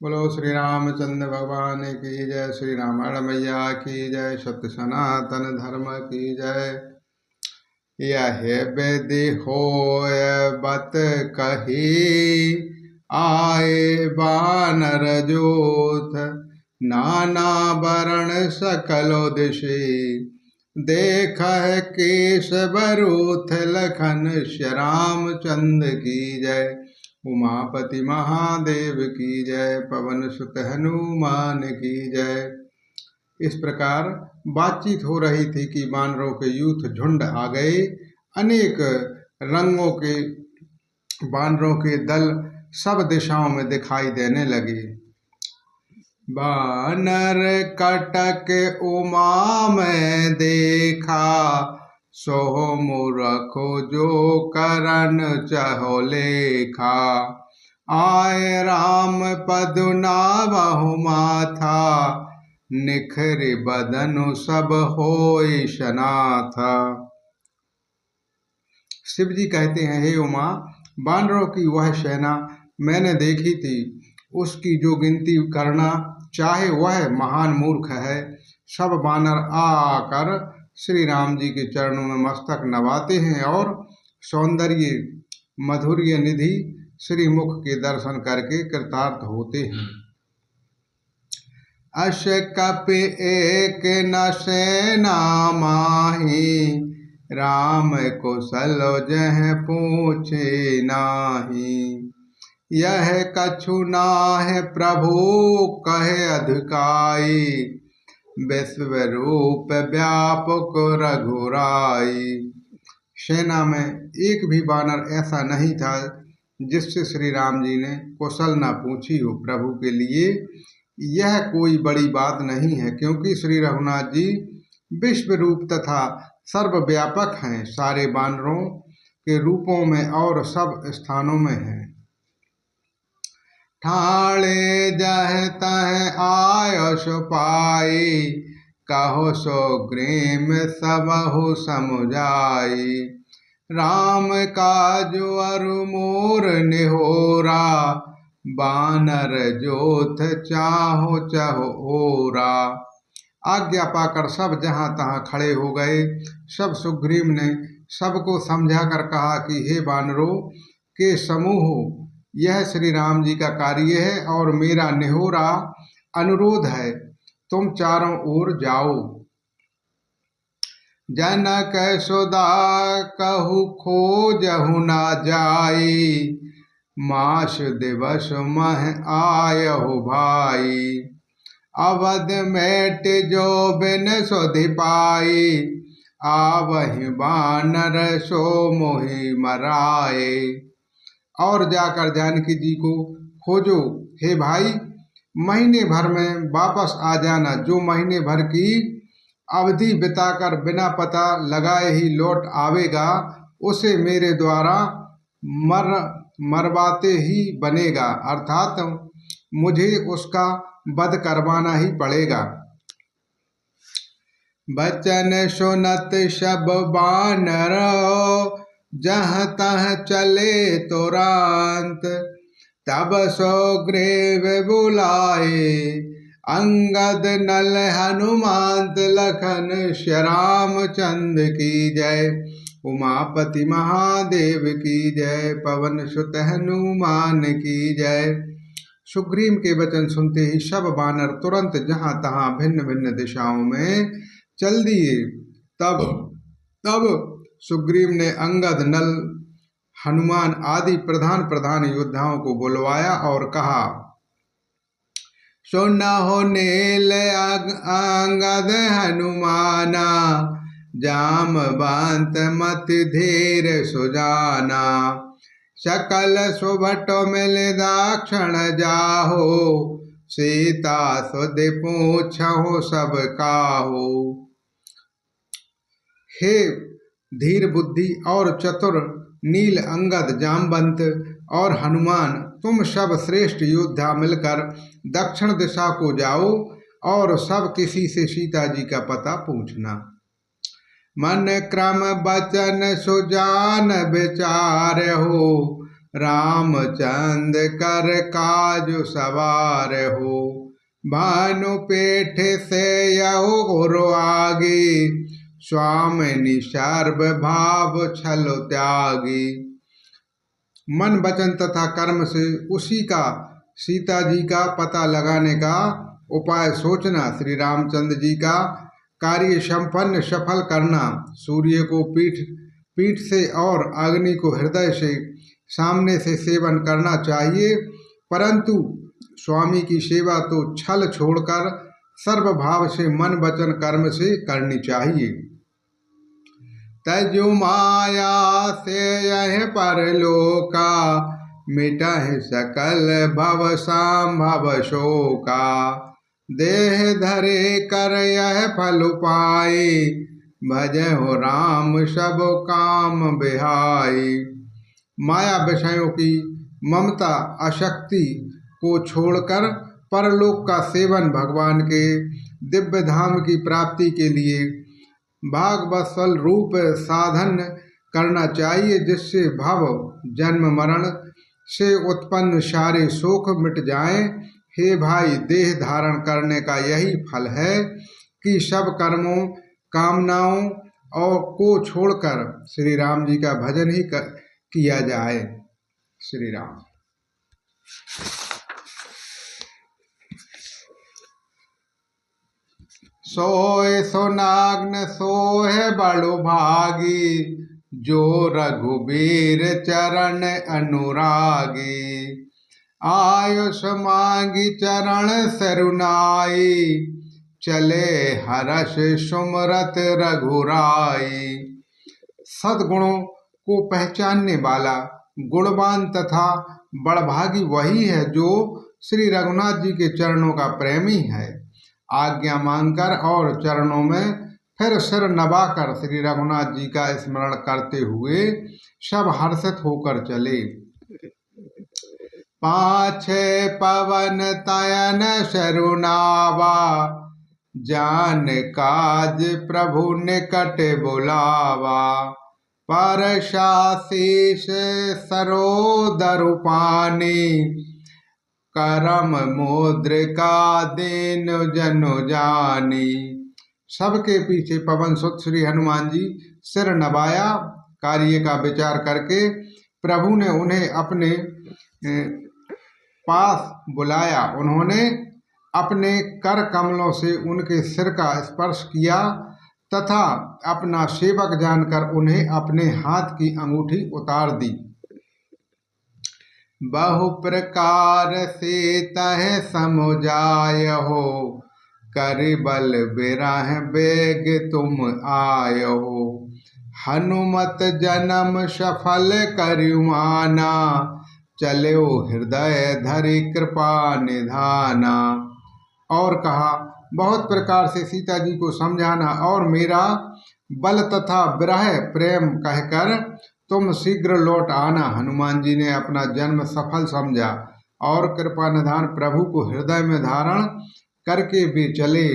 बोलो श्री रामचंद्र भगवान की जय। श्री रामायण मैया की जय। सत्य सनातन धर्म की जय। यह विधि होय बत कही, आए बानर जोथ। नाना वरण सकलो दिशि, देख केश बरूथ। लखन श्री रामचंद्र की जय। उमापति महादेव की जय। पवन सुत हनुमान की जय। इस प्रकार बातचीत हो रही थी कि वानरों के यूथ झुंड आ गए। अनेक रंगों के वानरों के दल सब दिशाओं में दिखाई देने लगे। बानर कटक उमा में देखा, सो मूर्खो जो करन चहो लेखा। आए राम पदु नावहु माथा, निखरि बदनु सब होय सनाथा। शिव जी कहते हैं, हे उमा, बानरों की वह सेना मैंने देखी थी, उसकी जो गिनती करना चाहे वह महान मूर्ख है। सब बानर आकर श्री राम जी के चरणों में मस्तक नवाते हैं और सौंदर्य मधुर्य निधि श्री मुख के दर्शन करके कृतार्थ होते हैं। अश कपि एक न सेना माही, राम कुशल जह पूछे नाही। यह कछु नाहि प्रभु कहे अधिकाई, विश्व रूप व्यापक रघुराई। सेना में एक भी बानर ऐसा नहीं था जिससे श्री राम जी ने कुशल न पूछी हो। प्रभु के लिए यह कोई बड़ी बात नहीं है, क्योंकि श्री रघुनाथ जी विश्व रूप तथा सर्वव्यापक हैं। सारे बानरों के रूपों में और सब स्थानों में हैं। ठाणे जह तह आयस पाई, कहो सो ग्रीम सबहु समुझाई। राम काज अरु मोर निहोरा, बानर जोथ चाहो चहो ओरा। आज्ञा पाकर सब जहाँ तहाँ खड़े हो गए। सब सुग्रीव ने सबको समझा कर कहा कि हे बानरों के समूह, यह श्री राम जी का कार्य है और मेरा निहोरा अनुरोध है, तुम चारों ओर जाओ। जनक सुदा कहु खोजहु ना जाई, मास दिवस मह आयहु भाई। अवध मेट जो बिन सुधि पाई, आवहि बानर सो मोहि मराए। और जाकर जानकी जी को खोजो, हे भाई, महीने भर में वापस आ जाना। जो महीने भर की अवधि बिताकर बिना पता लगाए ही लौट आवेगा, उसे मेरे द्वारा मरवाते ही बनेगा, अर्थात मुझे उसका वध करवाना ही पड़ेगा। बचन सुनत सब बानर, जहाँ तहाँ चले तुरंत। तब सुग्रीव बुलाए, अंगद नल हनुमंत। लखन श्री रामचंद्र की जय। उमापति महादेव की जय। पवन सुत हनुमान की जय। सुग्रीव के वचन सुनते ही सब बानर तुरंत जहाँ तहाँ भिन्न भिन्न दिशाओं में चल दिए। तब सुग्रीव ने अंगद, नल, हनुमान आदि प्रधान प्रधान योद्धाओं को बुलवाया और कहा, सुनहो नील अंगद हनुमाना, जामवंत मति धीर सुजाना। सकल सुभट मिल दाक्षण जाहो, सीता सुधि पूछहु सब काहू। हे धीर बुद्धि और चतुर नील अंगद, जामवंत और हनुमान, तुम सब श्रेष्ठ योद्धा मिलकर दक्षिण दिशा को जाओ और सब किसी से सीता जी का पता पूछना। मन क्रम बचन सुजान विचार हो, रामचंद कर काज सवार हो, भानु पेठ से यहो आगे, स्वामिनी सर्व भाव छल त्यागी। मन वचन तथा कर्म से उसी का सीता जी का पता लगाने का उपाय सोचना, श्री रामचंद्र जी का कार्य संपन्न सफल करना, सूर्य को पीठ से और अग्नि को हृदय से सामने से सेवन करना चाहिए, परंतु स्वामी की सेवा तो छल छोड़कर सर्वभाव से मन वचन कर्म से करनी चाहिए। तजु माया से यह परलोका, मिटह सकल भव संभव शोका, देह धरे कर यह फल पाए, भजहु राम सब काम बिहाई। माया विषयों की ममता आसक्ति को छोड़कर परलोक का सेवन भगवान के दिव्य धाम की प्राप्ति के लिए भागवत्सल रूप साधन करना चाहिए, जिससे भव जन्म मरण से उत्पन्न सारे शोक मिट जाएं। हे भाई, देह धारण करने का यही फल है कि सब कर्मों कामनाओं और को छोड़कर श्री राम जी का भजन ही किया जाए। श्री राम। सोए सोनाग्न सोहे बड़ो भागी, जो रघुबीर चरण अनुरागी, आयुष मांगी चरण सरुनाई, चले हर्ष सुमरत रघुराई। सद्गुणों को पहचानने वाला गुणवान तथा बड़भागी वही है जो श्री रघुनाथ जी के चरणों का प्रेमी है। आज्ञा मांगकर और चरणों में फिर सिर नवाकर श्री रघुनाथ जी का स्मरण करते हुए सब हर्षित होकर चले। पाछे पवन तयन शरुनावा, जान काज प्रभु निकट बुलावा, परशाशीष सरोदरु पानी, करम मुद्रिका दीन जनु जानी। सबके पीछे पवन सुत श्री हनुमान जी सिर नवाया। कार्य का विचार करके प्रभु ने उन्हें अपने पास बुलाया। उन्होंने अपने कर कमलों से उनके सिर का स्पर्श किया तथा अपना सेवक जानकर उन्हें अपने हाथ की अंगूठी उतार दी। बहु प्रकार से तह समुझाय हो, कर बल बिरह बेग तुम आय हो, हनुमत जन्म सफल करुमाना, चलो हृदय धरि कृपा निधाना। और कहा, बहुत प्रकार से सीता जी को समझाना और मेरा बल तथा विरह प्रेम कहकर तुम शीघ्र लौट आना। हनुमान जी ने अपना जन्म सफल समझा और कृपा निधान प्रभु को हृदय में धारण करके वे चले।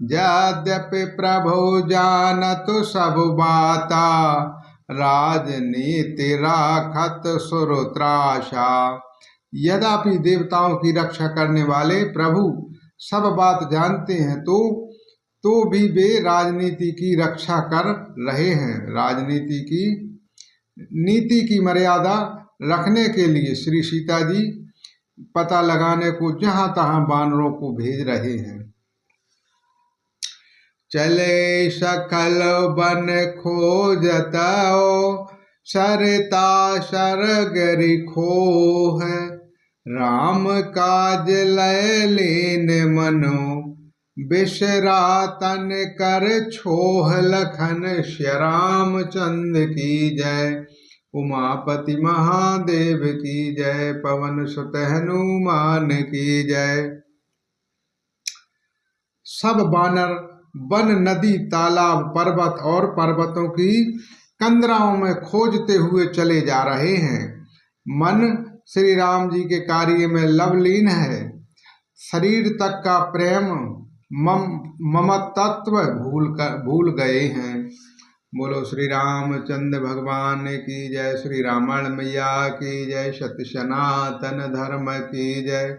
यद्यपि प्रभु जानत सब बाता, राजनीति राखत सुरत्राशा। यद्यपि देवताओं की रक्षा करने वाले प्रभु सब बात जानते हैं तो भी वे राजनीति की रक्षा कर रहे हैं। राजनीति की नीति की मर्यादा रखने के लिए श्री सीता जी पता लगाने को जहां तहां वानरों को भेज रहे हैं। चले सकल बन खोजतओ, सरता सरगरि खोह, राम काज लय लेन मनो, बिसरा तन कर छोह। लखन श्याम चंद्र की जय, उमापति महादेव की जय, पवन सुत हनुमान की जय। सब बानर वन नदी तालाब पर्वत और पर्वतों की कंदराओं में खोजते हुए चले जा रहे हैं। मन श्री राम जी के कार्य में लवलीन है। शरीर तक का प्रेम ममतत्व भूल गए हैं। बोलो श्री रामचंद्र भगवान की जय, श्री रामायण मैया की जय, सत्य सनातन धर्म की जय।